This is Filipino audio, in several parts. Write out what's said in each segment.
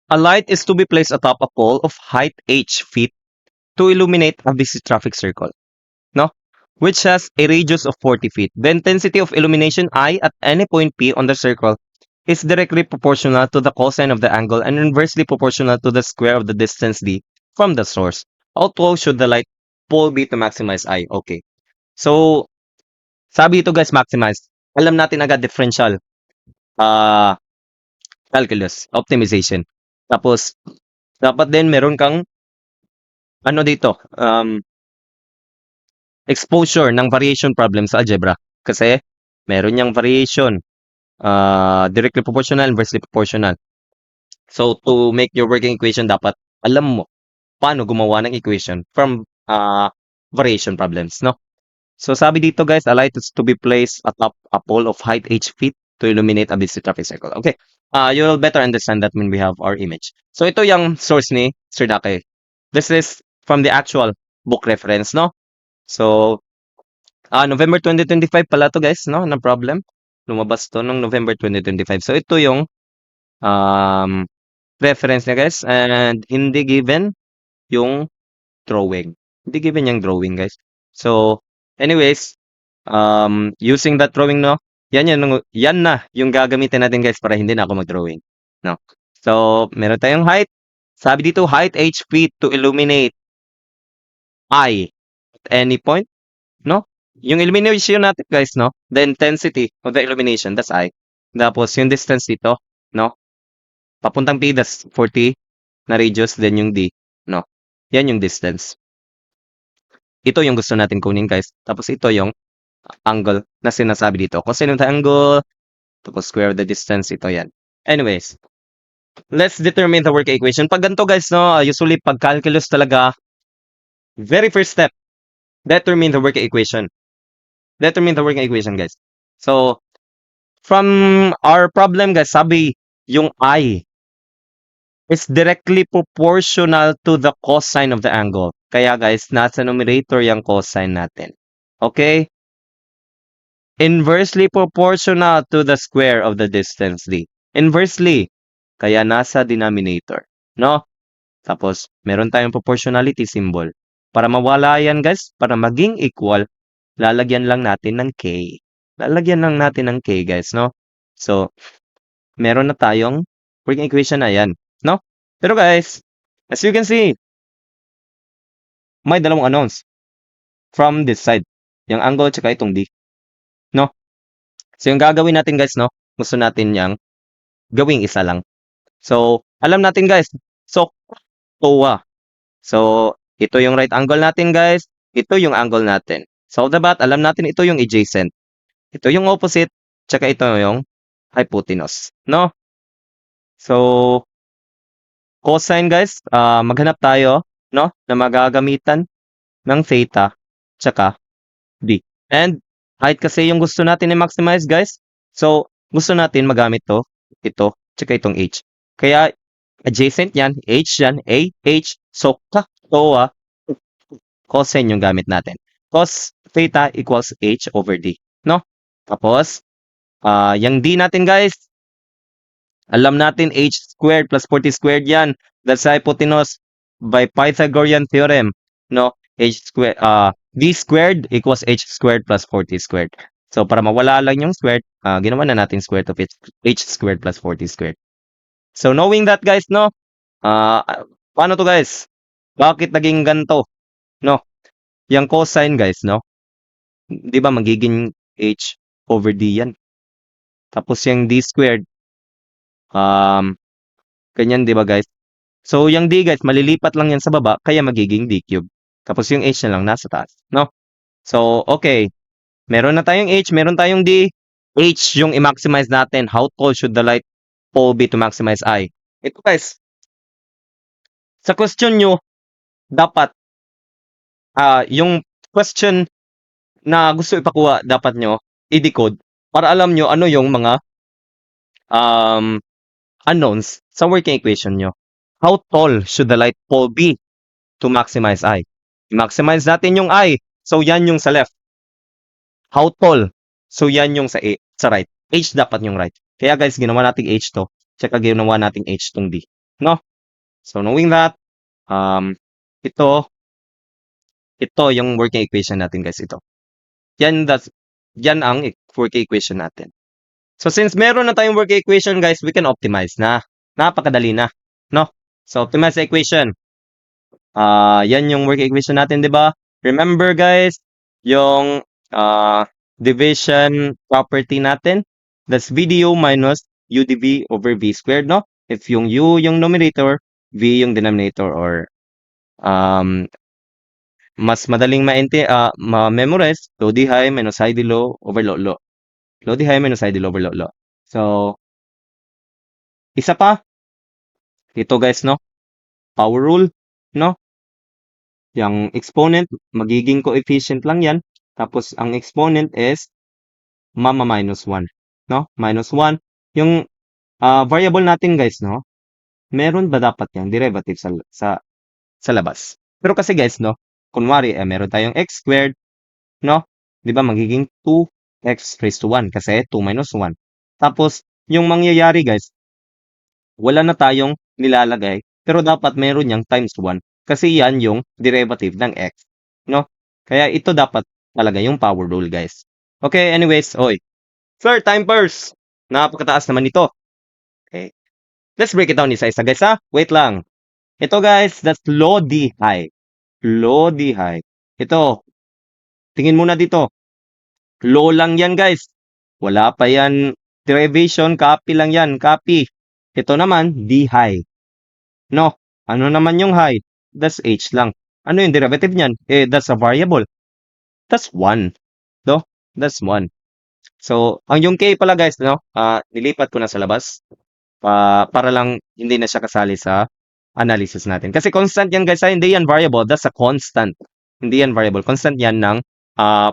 A light is to be placed atop a pole of height h feet to illuminate a busy traffic circle, no? Which has a radius of 40 feet. The intensity of illumination I at any point P on the circle is directly proportional to the cosine of the angle and inversely proportional to the square of the distance D from the source. How tall should the light pole be to maximize I? Okay. So, sabi ito guys, maximize. Alam natin agad differential calculus, optimization. Tapos, dapat din meron kang ano dito, exposure ng variation problem sa algebra. Kasi, meron niyang variation, directly proportional, inversely proportional. So, to make your working equation, dapat alam mo paano gumawa ng equation from variation problems, no? So, sabi dito guys, a light is to be placed atop a pole of height h feet to illuminate a busy traffic circle. Okay. You will better understand that when we have our image. So, ito yung source ni Sir Dake. This is from the actual book reference, no? So, November 2025 pala to guys, no? No problem. Lumabas to noong November 2025. So, ito yung reference niya guys. And hindi given yung drawing. Hindi given yung drawing guys. So, anyways, using that drawing, no? Yan na yung gagamitin natin guys para hindi na ako mag-drawing, no? So, meron tayong height. Sabi dito, height h feet to illuminate I at any point, no? Yung illumination natin guys, no? The intensity of the illumination, that's I. Tapos yung distance dito, no? Papuntang P, that's 40 na radius, then yung D, no? Yan yung distance. Ito yung gusto natin kunin guys. Tapos ito yung angle na sinasabi dito. Cosine of the angle, tapos square of the distance, ito yan. Anyways, let's determine the working equation. Pag ganito guys, no, usually pag calculus talaga, very first step, determine the working equation. Determine the working equation guys. So, from our problem guys, sabi yung I is directly proportional to the cosine of the angle. Kaya guys, nasa numerator yung cosine natin. Okay? Inversely proportional to the square of the distance D. Inversely. Kaya nasa denominator. No? Tapos, meron tayong proportionality symbol. Para mawala yan guys, para maging equal, lalagyan lang natin ng K. Lalagyan lang natin ng K guys, no? So, meron na tayong working equation na yan, no? Pero guys, as you can see, may dalawang unknowns from this side. Yung angle tsaka itong D. No? So, yung gagawin natin guys, no? Gusto natin yung gawing isa lang. So, alam natin guys. So, TOA. So, ito yung right angle natin guys. Ito yung angle natin. So, dapat alam natin ito yung adjacent. Ito yung opposite. Tsaka ito yung hypotenuse. No? So, cosine guys, maghanap tayo, no? Na magagamitan ng theta tsaka D. And height kasi yung gusto natin i-maximize guys. So, gusto natin magamit to, ito, tsaka itong H. Kaya, adjacent yan, H yan, A, H. So, TOA, cosine yung gamit natin. Cos theta equals H over D. No? Tapos, yung D natin guys, alam natin H squared plus 40 squared yan. That's hypotenuse by Pythagorean theorem. No? H squared, D squared equals H squared plus 40 squared. So, para mawala lang yung squared, ginawa na natin square of H squared plus 40 squared. So, knowing that guys, no? Paano to guys? Bakit naging ganito? No? Yung cosine guys, no? Di ba magiging H over D yan? Tapos yung D squared, ganyan di ba guys? So, yung D guys, malilipat lang yan sa baba, kaya magiging D cube. Tapos yung H na lang nasa taas, no? So, okay. Meron na tayong H, meron tayong D. H yung i-maximize natin. How tall should the light pole be to maximize I? Ito guys, sa question nyo, dapat, yung question na gusto ipakuha, dapat nyo i-decode para alam nyo ano yung mga unknowns sa working equation nyo. How tall should the light pole be to maximize I? I-maximize natin yung I. So, yan yung sa left. How tall? So, yan yung sa right. H dapat yung right. Kaya guys, ginawa nating H to. Tsaka ginawa nating H tong D. no? So knowing that, um, ito, ito yung working equation natin guys, ito. Yan ang working equation natin. So since meron na tayong working equation guys, we can optimize na. Napakadali na, no? So optimize the equation. Yan yung working equation natin, 'di ba? Remember guys, yung division property natin, that's VDU minus UDV over V squared, no? If yung U yung numerator, V yung denominator, or mas madaling ma-memorize, low D high minus high D low over low low. Low D high minus high D low over low low. So, isa pa, ito guys, no? Power rule, no? Yung exponent, magiging coefficient lang yan. Tapos, ang exponent is mama minus 1. No? Minus 1. Yung variable natin, guys, no? Meron ba dapat yan? Derivative sa labas. Pero kasi, guys, no? Kunwari, meron tayong x squared, no? Di ba? Magiging 2x raised to 1 kasi 2 minus 1. Tapos, yung mangyayari, guys, wala na tayong nilalagay, pero dapat meron niyang times 1 kasi yan yung derivative ng x, no? Kaya ito dapat talaga yung power rule, guys. Okay, anyways, oy. Third time first. Napakataas naman ito. Okay. Let's break it down isa-isa, guys, ha? Wait lang. Ito, guys, that's low D high. Low D high. Ito. Tingin muna dito. Low lang yan, guys. Wala pa yan derivation, copy lang yan, copy. Ito naman, D high. No, ano naman yung high? That's h lang. Ano yung derivative niyan? That's a variable. That's 1. No? That's 1. So, ang yung k pala guys, no? Nilipat ko na sa labas. Para lang hindi na siya kasali sa analysis natin. Kasi constant yan guys, hindi yan variable. That's a constant. Hindi yan variable. Constant yan ng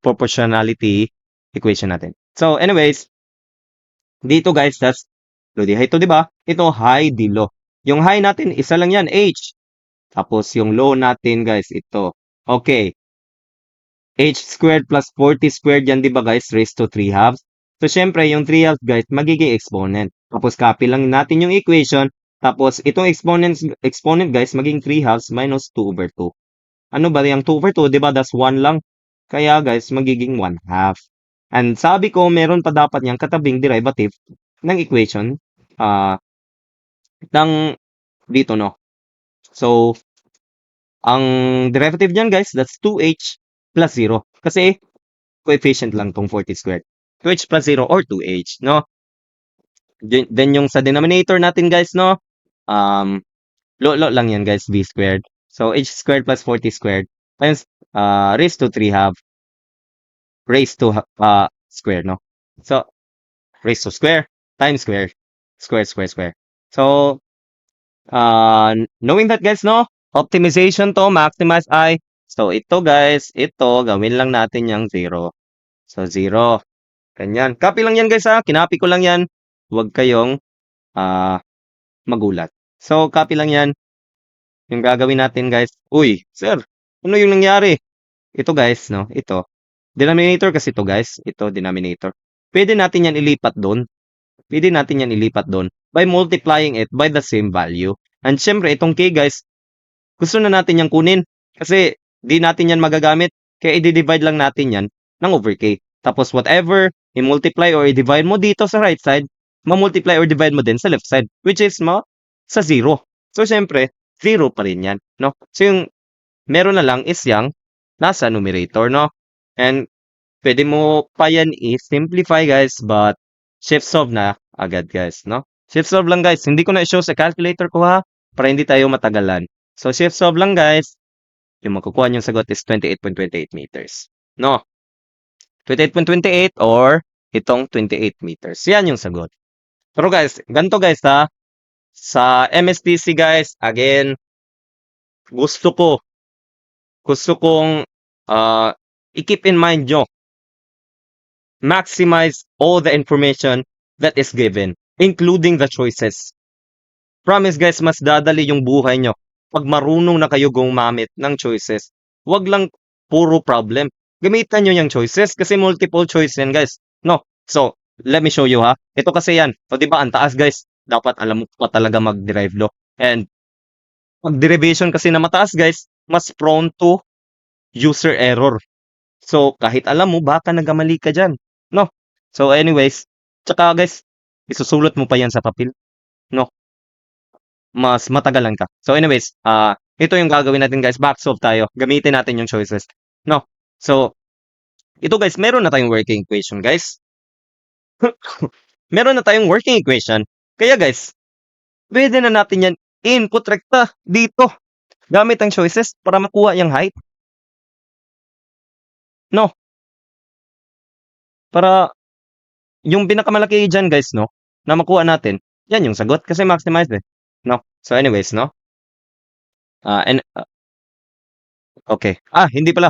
proportionality equation natin. So, anyways, dito guys, that's low D high to, di ba? Ito high D low. Yung high natin, isa lang yan, h. Tapos yung low natin guys, ito. Okay. H squared plus 40 squared yan, di ba guys? Raised to 3 halves. So, syempre, yung 3 halves guys, magiging exponent. Tapos, copy lang natin yung equation. Tapos, itong exponent guys, maging 3 halves minus 2 over 2. Ano ba yung 2 over 2? Di ba? That's 1 lang. Kaya guys, magiging 1 half. And sabi ko, meron pa dapat niyang katabing derivative ng equation ng dito, no? So, ang derivative niyan guys, that's 2h plus 0. Kasi, coefficient lang tong 40 squared. 2h plus 0 or 2h, no? Then yung sa denominator natin guys, no? Lo lang yan guys, v squared. So, h squared plus 40 squared times raised to 3 half raised to square, no? So, raised to square times square. Square, square, square. So, knowing that guys, no? Optimization to, maximize I. So, ito guys, ito, gawin lang natin yung 0. So, 0. Ganyan. Copy lang yan guys ha. Kinapi ko lang yan. Huwag kayong magulat. So, copy lang yan. Yung gagawin natin guys. Uy, sir, ano yung nangyari? Ito guys, no? Ito. Denominator kasi ito guys. Ito, denominator. Pwede natin yan ilipat doon. Pwede natin yan ilipat doon by multiplying it by the same value. And syempre, itong k guys, gusto na natin yan kunin. Kasi, di natin yan magagamit. Kaya i-divide lang natin yan ng over k. Tapos, whatever i-multiply or i-divide mo dito sa right side, ma-multiply or divide mo din sa left side, which is sa 0. So, syempre, 0 pa rin yan, no? So, yung meron na lang is yung nasa numerator, no? And, pwede mo pa yan i-simplify, guys, but shift solve na agad, guys, no? Shift solve lang, guys. Hindi ko na i-show sa calculator ko, ha? Para hindi tayo matagalan. So, shift solve lang, guys. Yung makukuha niyong sagot is 28.28 meters. No? 28.28 or itong 28 meters. Yan yung sagot. Pero guys, ganito guys ha. Sa MSTC guys, again, gusto kong i-keep in mind nyo. Maximize all the information that is given, including the choices. Promise guys, mas dadali yung buhay nyo pag marunong na kayo gumamit ng choices. Huwag lang puro problem. Gamitan nyo yung choices kasi multiple choice yan guys. No? So, let me show you ha. Ito kasi yan. O diba, ang taas guys. Dapat alam mo pa talaga mag-derive law. And pag derivation kasi na mataas guys, mas prone to user error. So, kahit alam mo, baka nagkamali ka dyan. No? So, anyways, tsaka guys, isusulat mo pa yan sa papel. No? Mas matagalan ka. So, anyways, ito yung gagawin natin guys. Back solve tayo. Gamitin natin yung choices. No? So, ito guys, meron na tayong working equation guys. Meron na tayong working equation. Kaya guys, pwede na natin yan input rekta dito. Gamit ang choices para makuha yung height. No? Para yung pinakamalaki dyan guys, no? Na makuha natin, yan yung sagot kasi maximize eh. No? So anyways, no? Okay. Hindi pala.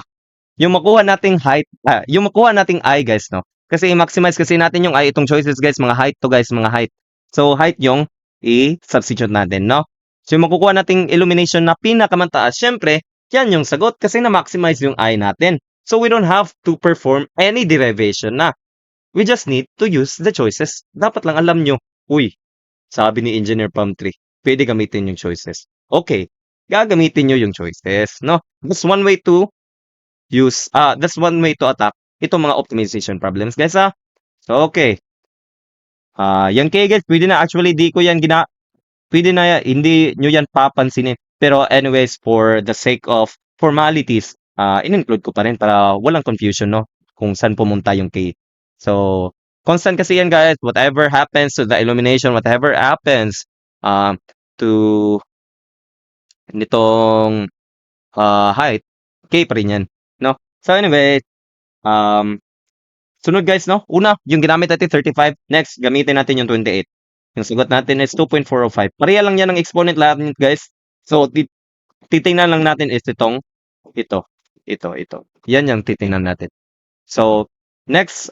Yung makuha nating height, yung makuha nating I guys, no? Kasi i-maximize kasi natin yung I, itong choices guys, mga height to guys, mga height. So height yung i-substitute natin, no? So yung makukuha nating illumination na pinakamataas, syempre, yan yung sagot kasi na-maximize yung I natin. So we don't have to perform any derivation na. We just need to use the choices. Dapat lang alam nyo, uy, sabi ni Engineer Palm 3, pwede gamitin yung choices. Okay, gagamitin nyo yung choices, no? That's one way to attack itong mga optimization problems, guys, ha? So, okay. Yan kay guys, pwede na actually di ko yan pwede na hindi nyo yan papansinin. Pero anyways, for the sake of formalities, in-include ko pa rin para walang confusion, no? Kung saan pumunta yung K. So, constant kasi yan guys. Whatever happens to the illumination, whatever happens to nitong height, K pa rin yan, no? So anyway, sunod guys, no? Una, yung ginamit natin 35. Next, gamitin natin yung 28. Yung sagot natin is 2.405. Pareha lang yan ng exponent lahat guys. So, titingnan lang natin is ito. Yan yung titingnan natin. So, next,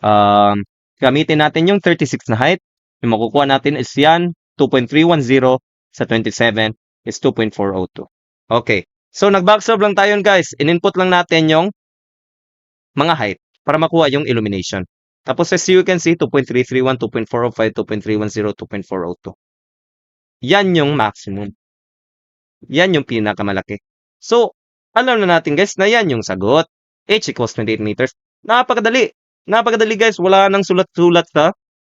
gamitin natin yung 36 na height. Yung makukuha natin is yan, 2.310 sa 27 is 2.402. Okay. So, nag-backsolve lang tayo guys. In-input lang natin yung mga height para makuha yung illumination. Tapos as you can see, 2.331, 2.405, 2.310, 2.402. Yan yung maximum. Yan yung pinakamalaki. So, alam na natin guys na yan yung sagot. H equals 28 meters. Napakadali. Napakadali guys. Wala nang sulat-sulat sa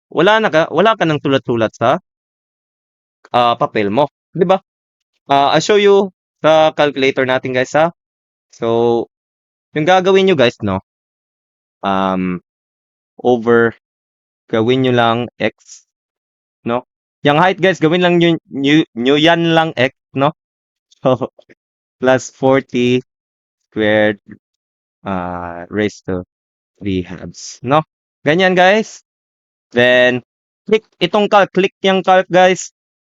wala ka nang sulat-sulat sa papel mo. 'Di ba? I'll show you sa calculator natin guys ha. So, yung gagawin nyo guys, no? Over gawin nyo lang x, no? Yung height guys, gawin lang nyo yan lang x, no? So, plus 40 squared raised to 3 halves, no? Ganyan guys. Then, click yung calc guys.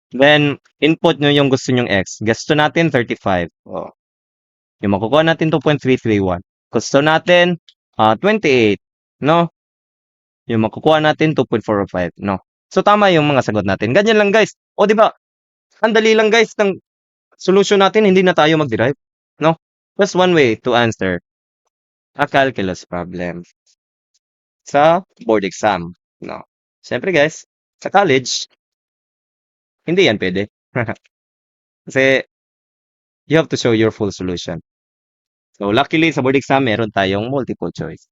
Then, input nyo yung gusto nyong x. Gusto natin 35. Oh. Yung makukuha natin 2.331. Gusto natin 28, no? Yung makukuha natin 2.405, no? So tama yung mga sagot natin. Ganyan lang guys. O di ba? Ang dali lang guys ng solution natin, hindi na tayo mag-derive, no? That's one way to answer a calculus problem sa board exam, no? Siyempre guys, sa college, hindi yan pwede. Kasi you have to show your full solution. So luckily sa board exam, meron tayong multiple choice.